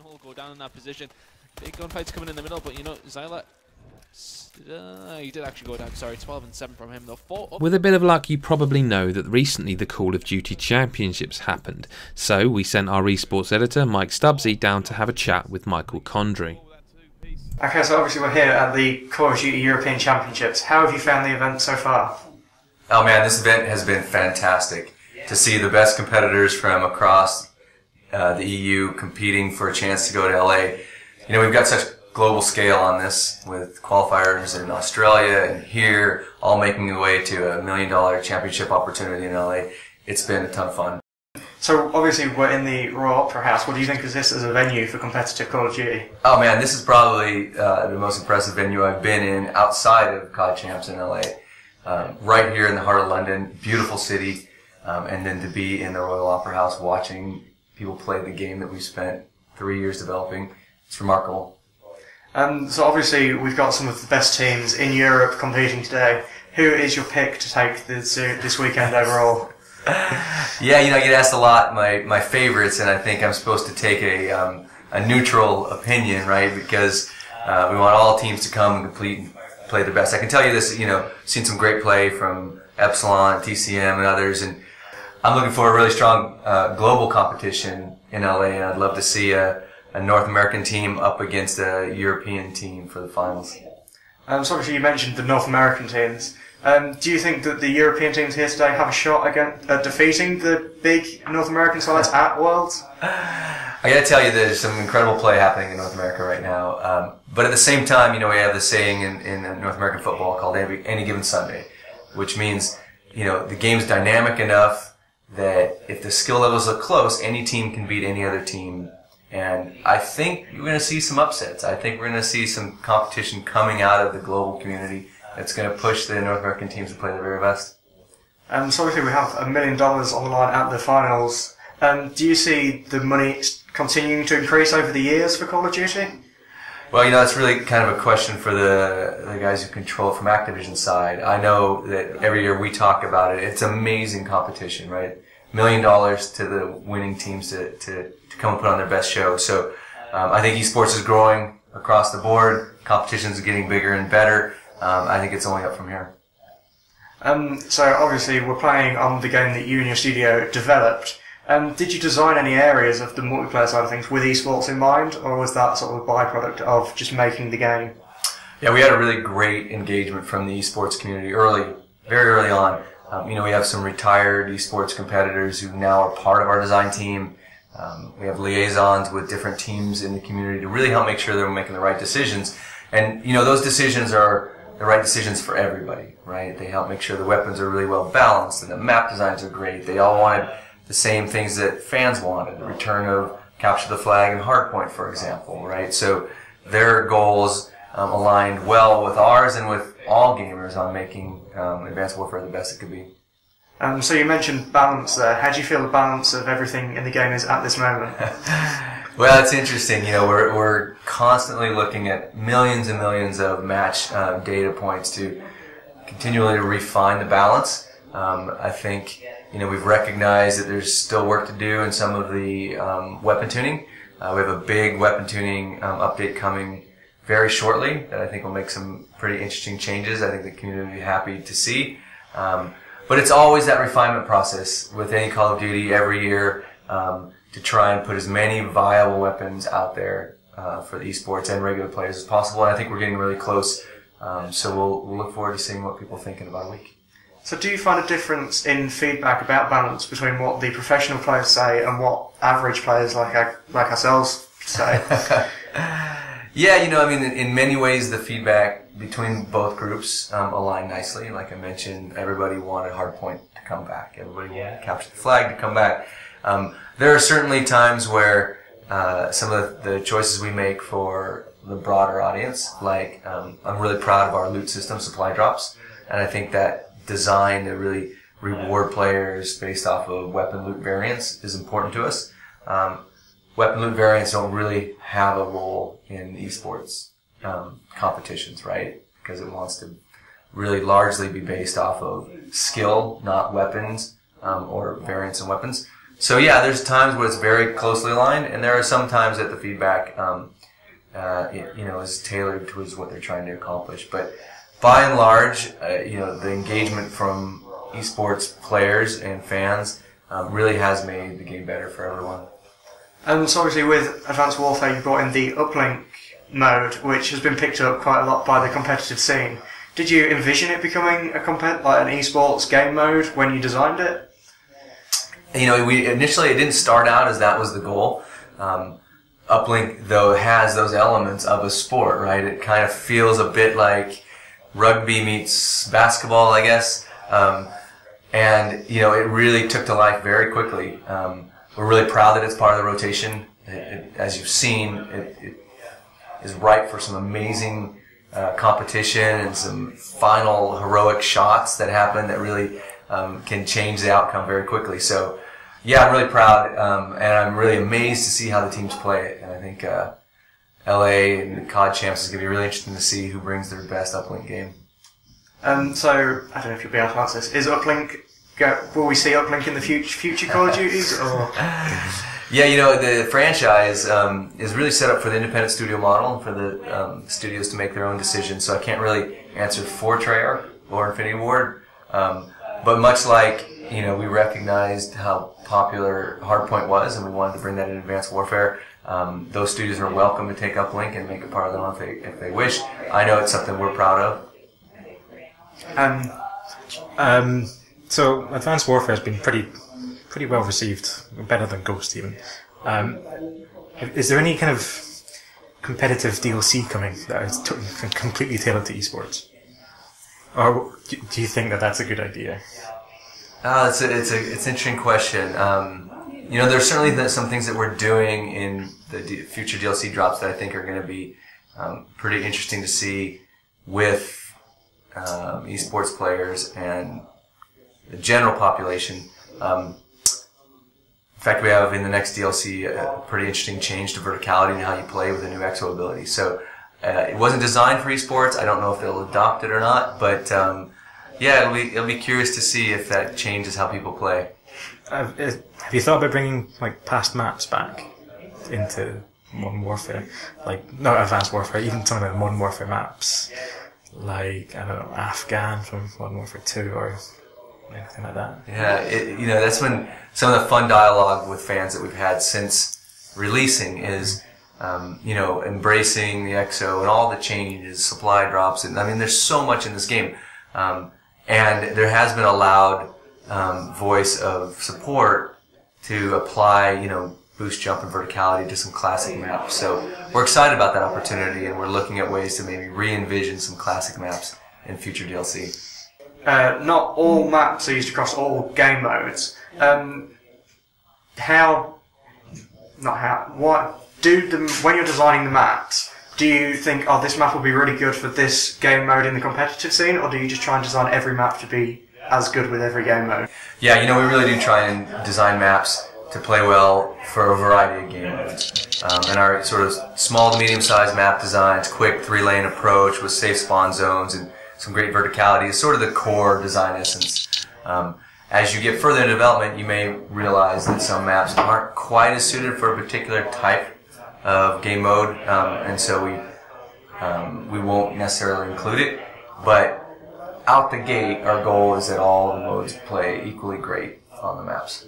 will go down in that position. Big gunfights coming in the middle, but you know, Zyla, he did actually go down, sorry, 12 and 7 from him though. 4 up. With a bit of luck, you probably know that recently the Call of Duty Championships happened, so we sent our esports editor, Mike Stubbsy, down to have a chat with Michael Condrey. Okay, so obviously we're here at the Call of Duty European Championships. How have you found the event so far? Oh man, this event has been fantastic. To see the best competitors from across the EU competing for a chance to go to LA. You know, we've got such global scale on this with qualifiers in Australia and here, all making their way to $1 million championship opportunity in LA. It's been a ton of fun. So obviously we're in the Royal Opera House. What do you think of this as a venue for competitive Call of Duty? Oh man, this is probably the most impressive venue I've been in outside of CoD Champs in LA. Right here in the heart of London, beautiful city. And then to be in the Royal Opera House watching people play the game that we spent 3 years developing, it's remarkable. So obviously we've got some of the best teams in Europe competing today. Who is your pick to take this weekend overall? Yeah, you know, I get asked a lot my favorites, and I think I'm supposed to take a neutral opinion, right? Because we want all teams to come and complete and play their best. I can tell you this, you know, seen some great play from Epsilon, TCM, and others, and I'm looking for a really strong global competition in LA, and I'd love to see a North American team up against a European team for the finals. So obviously you mentioned the North American teams. Do you think that the European teams here today have a shot at defeating the big North American sides at Worlds? I gotta tell you, there's some incredible play happening in North America right now. But at the same time, you know, we have this saying in North American football called any given Sunday, which means, you know, the game's dynamic enough that if the skill levels look close, any team can beat any other team. And I think you're going to see some upsets. I think we're going to see some competition coming out of the global community that's going to push the North American teams to play their very best. So obviously we have $1 million on the line at the finals. Do you see the money continuing to increase over the years for Call of Duty? Well, you know, that's really kind of a question for the guys who control it from Activision's side. I know that every year we talk about it. It's amazing competition, right? $1 million to the winning teams to come and put on their best show. So I think esports is growing across the board. Competitions are getting bigger and better. I think it's only up from here. So obviously we're playing on the game that you and your studio developed. Did you design any areas of the multiplayer side of things with esports in mind, or was that sort of a byproduct of just making the game? Yeah, we had a really great engagement from the esports community very early on. You know, we have some retired esports competitors who now are part of our design team. We have liaisons with different teams in the community to really help make sure that we're making the right decisions. And, you know, those decisions are the right decisions for everybody, right? They help make sure the weapons are really well balanced and the map designs are great. They all wanted the same things that fans wanted, the return of Capture the Flag and Hardpoint, for example, right? So their goals aligned well with ours and with all gamers on making Advanced Warfare the best it could be. So you mentioned balance there. How do you feel the balance of everything in the game is at this moment? Well, it's interesting. You know, we're constantly looking at millions and millions of match data points to continually refine the balance. I think, you know, we've recognized that there's still work to do in some of the weapon tuning. We have a big weapon tuning update coming very shortly that I think will make some pretty interesting changes. I think the community will be happy to see. But it's always that refinement process with any Call of Duty every year to try and put as many viable weapons out there for the esports and regular players as possible. And I think we're getting really close. So we'll look forward to seeing what people think in about a week. So do you find a difference in feedback about balance between what the professional players say and what average players like ourselves say? Yeah, you know, I mean, in many ways, the feedback between both groups align nicely. Like I mentioned, everybody wanted Hardpoint to come back. Everybody wanted Capture the Flag to come back. There are certainly times where some of the choices we make for the broader audience, like I'm really proud of our loot system, supply drops, and I think that design to really reward players based off of weapon loot variants is important to us. Weapon loot variants don't really have a role in esports competitions, right? Because it wants to really largely be based off of skill, not weapons or variants in weapons. So yeah, there's times where it's very closely aligned, and there are some times that the feedback, is tailored towards what they're trying to accomplish. But by and large, the engagement from esports players and fans really has made the game better for everyone. And so obviously with Advanced Warfare you brought in the uplink mode, which has been picked up quite a lot by the competitive scene. Did you envision it becoming an esports game mode when you designed it? Initially it didn't start out as that was the goal. Uplink, though, has those elements of a sport, right? It kind of feels a bit like rugby meets basketball, I guess. And it really took to life very quickly. We're really proud that it's part of the rotation. As you've seen, it is ripe for some amazing competition and some final heroic shots that happen that really can change the outcome very quickly. So, yeah, I'm really proud, and I'm really amazed to see how the teams play it. And I think LA and the CoD Champs is going to be really interesting to see who brings their best uplink game. So, I don't know if you'll be able to answer this. Is uplink, will we see uplink in the future Call of Duties? Or? Yeah, the franchise is really set up for the independent studio model and for the studios to make their own decisions. So I can't really answer for Treyarch or Infinity Ward. But much like, we recognized how popular Hardpoint was and we wanted to bring that in Advanced Warfare, those studios are welcome to take uplink and make it part of their own if they wish. I know it's something we're proud of. So Advanced Warfare has been pretty well received, better than Ghost even. Is there any kind of competitive DLC coming that is completely tailored to esports? Or do you think that that's a good idea? It's an interesting question. There's certainly some things that we're doing in the future DLC drops that I think are going to be pretty interesting to see with esports players and the general population. In fact, we have in the next DLC a pretty interesting change to verticality and how you play with the new Exo ability. So it wasn't designed for esports. I don't know if they'll adopt it or not, but yeah, it'll be curious to see if that changes how people play. Have you thought about bringing past maps back into Modern Warfare? Not Advanced Warfare, even some of the Modern Warfare maps, I don't know, Afghan from Modern Warfare 2 or anything like that. Yeah, that's when some of the fun dialogue with fans that we've had since releasing is, embracing the Exo and all the changes, supply drops, and there's so much in this game, and there has been a loud voice of support to apply, boost, jump, and verticality to some classic maps. So we're excited about that opportunity, and we're looking at ways to maybe re-envision some classic maps in future DLC. Not all maps are used across all game modes. When you're designing the maps, do you think, this map will be really good for this game mode in the competitive scene, or do you just try and design every map to be as good with every game mode? Yeah, we really do try and design maps to play well for a variety of game modes. And our sort of small to medium-sized map designs, quick 3-lane approach with safe spawn zones and some great verticality is sort of the core design essence. As you get further in development, you may realize that some maps aren't quite as suited for a particular type of game mode, and so we won't necessarily include it. But out the gate, our goal is that all the modes play equally great on the maps.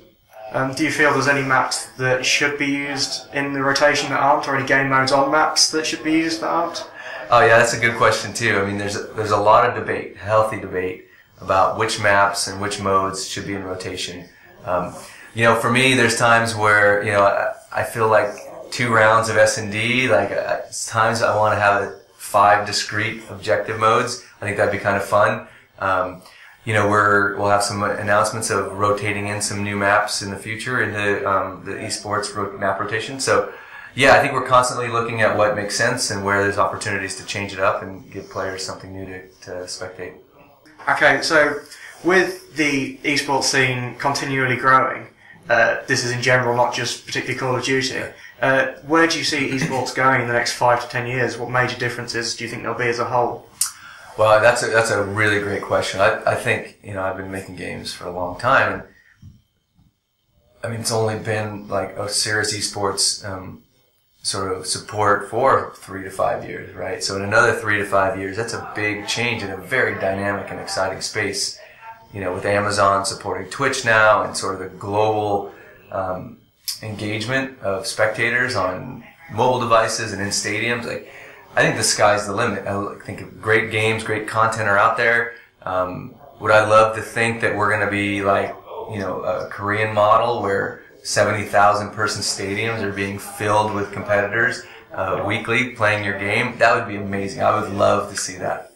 Do you feel there's any maps that should be used in the rotation that aren't, or any game modes on maps that should be used that aren't? Oh yeah, that's a good question too. There's a lot of debate, healthy debate, about which maps and which modes should be in rotation. For me, there's times where I feel like 2 rounds of S&D. Times I want to have 5 discrete objective modes. I think that'd be kind of fun. We'll have some announcements of rotating in some new maps in the future into the esports map rotation. So. Yeah, I think we're constantly looking at what makes sense and where there's opportunities to change it up and give players something new to spectate. Okay, so with the esports scene continually growing, this is in general, not just particularly Call of Duty, where do you see esports going in the next 5 to 10 years? What major differences do you think there'll be as a whole? Well, that's a really great question. I think, I've been making games for a long time, and I mean, it's only been like a serious esports sort of support for 3 to 5 years, right? So in another 3 to 5 years, that's a big change in a very dynamic and exciting space. You know, with Amazon supporting Twitch now and sort of the global engagement of spectators on mobile devices and in stadiums, like, I think the sky's the limit. I think great games, great content are out there. Would I love to think that we're going to be like, you know, a Korean model where 70,000 person stadiums are being filled with competitors weekly playing your game? That would be amazing. I would love to see that.